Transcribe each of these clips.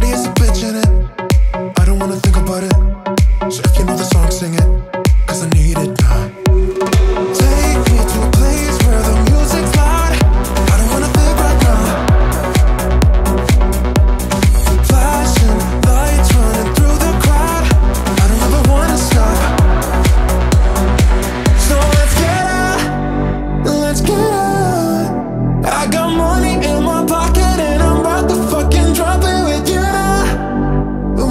Money is a bitch in it. I don't wanna think about it. So if you know the song, sing it, 'cause I need it now. Take me to a place where the music's loud. I don't wanna think right now. Flashing lights running through the crowd. I don't ever wanna stop. So let's get out, let's get out. I got money in my pocket and I'm about to fucking drop it with you now,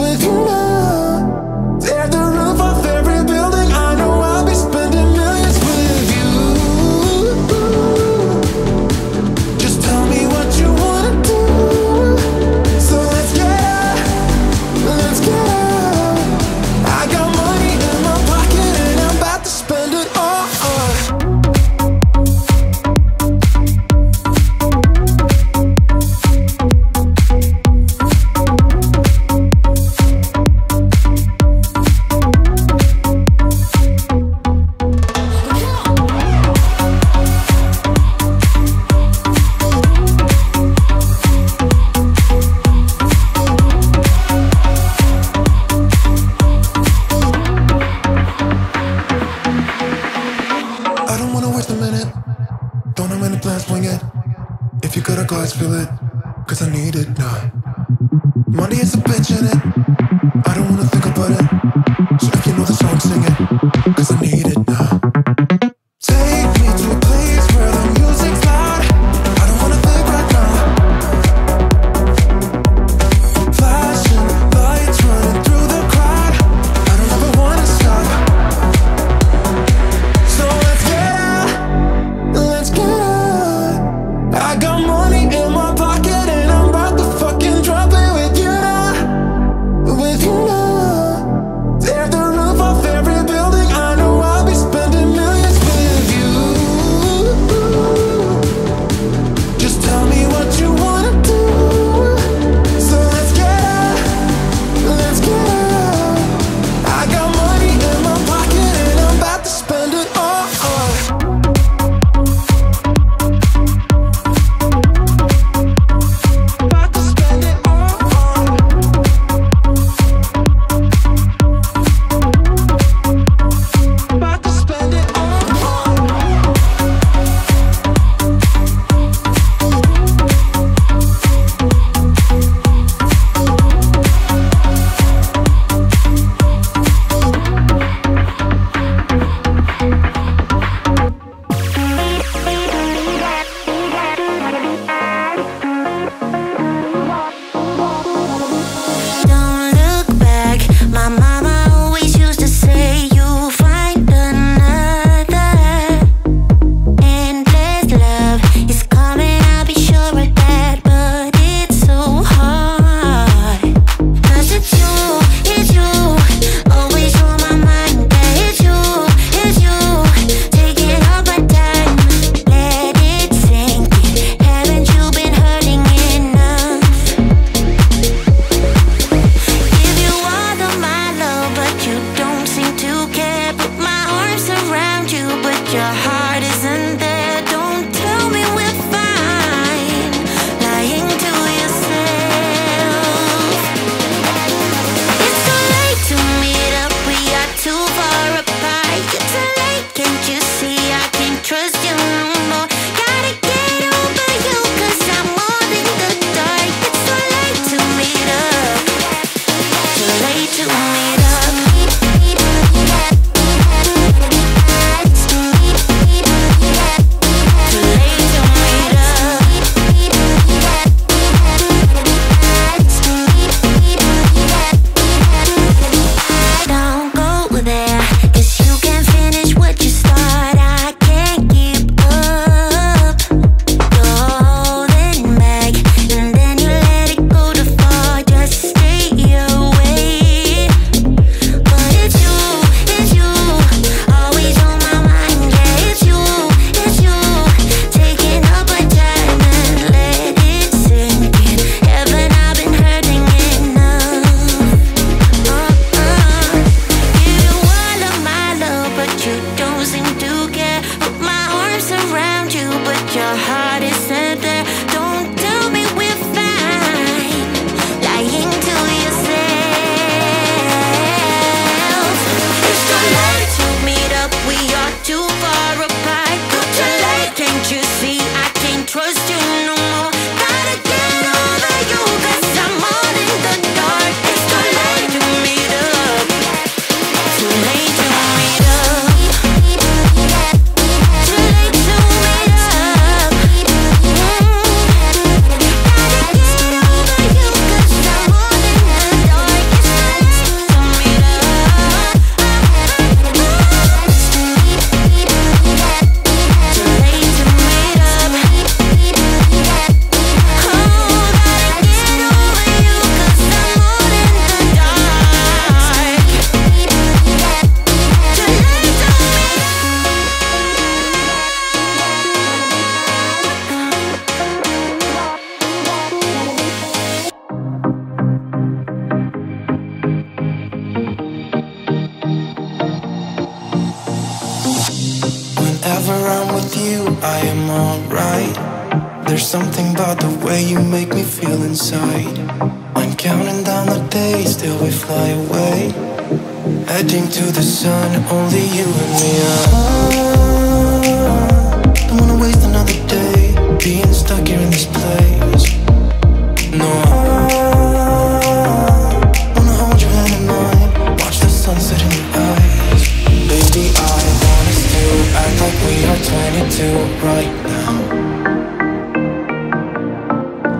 with you now. Tear the roof off every building. I know I'll be spending millions with you. Just tell me what you wanna do. So let's get out, let's get out. I got money in my pocket and I'm about to spend it all. I don't wanna waste a minute. Don't have many plans, wing it. If you got a glass, fill it, 'cause I need it now. Money is a bitch in it. I don't wanna think about it. So if you know the song, sing it, 'cause I need it now. Take me to a place where the music's loud. I don't wanna think right now. Flashing lights running through the crowd. I don't ever wanna stop. So let's get out, let's get out. I got money in my pocket and I'm about to fucking drop it with you now, There's something about the way you make me feel inside. I'm counting down the days till we fly away, heading to the sun, only you and me. Don't wanna waste another day being stuck here in this place. No, wanna hold your hand in mine, watch the sunset in your eyes. Baby, I want us to act like we are 22 right now.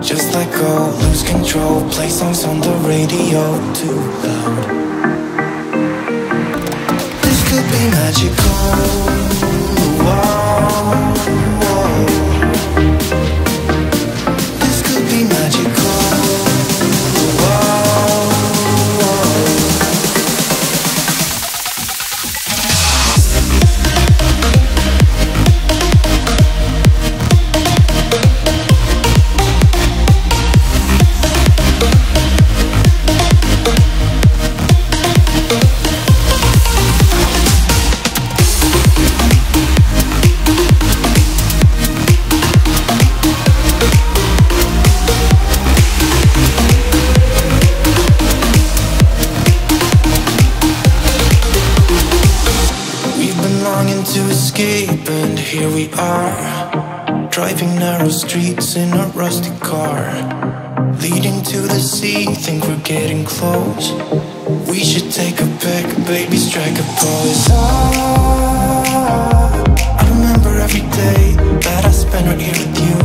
Just let go, lose control, play songs on the radio too loud. This could be magical. Whoa, whoa. This could be magical. Whoa, whoa. To escape, and here we are, driving narrow streets in a rusty car, leading to the sea, think we're getting close. We should take a pic, baby, strike a pose. I remember every day that I spent right here with you.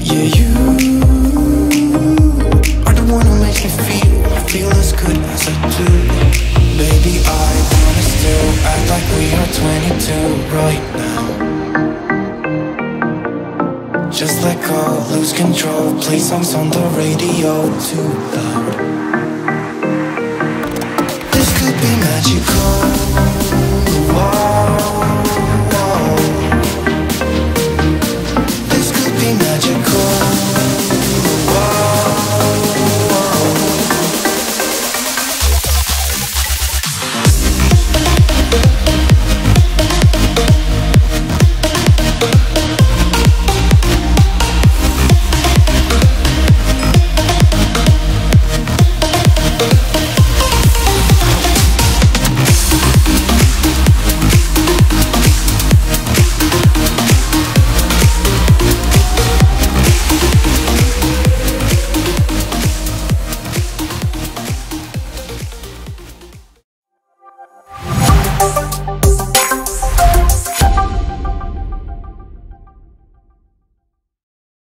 Yeah, you are the one who makes me feel as good as I do. Baby, I want us to act like we are 22 right now. Just let go, lose control, play songs on the radio too loud.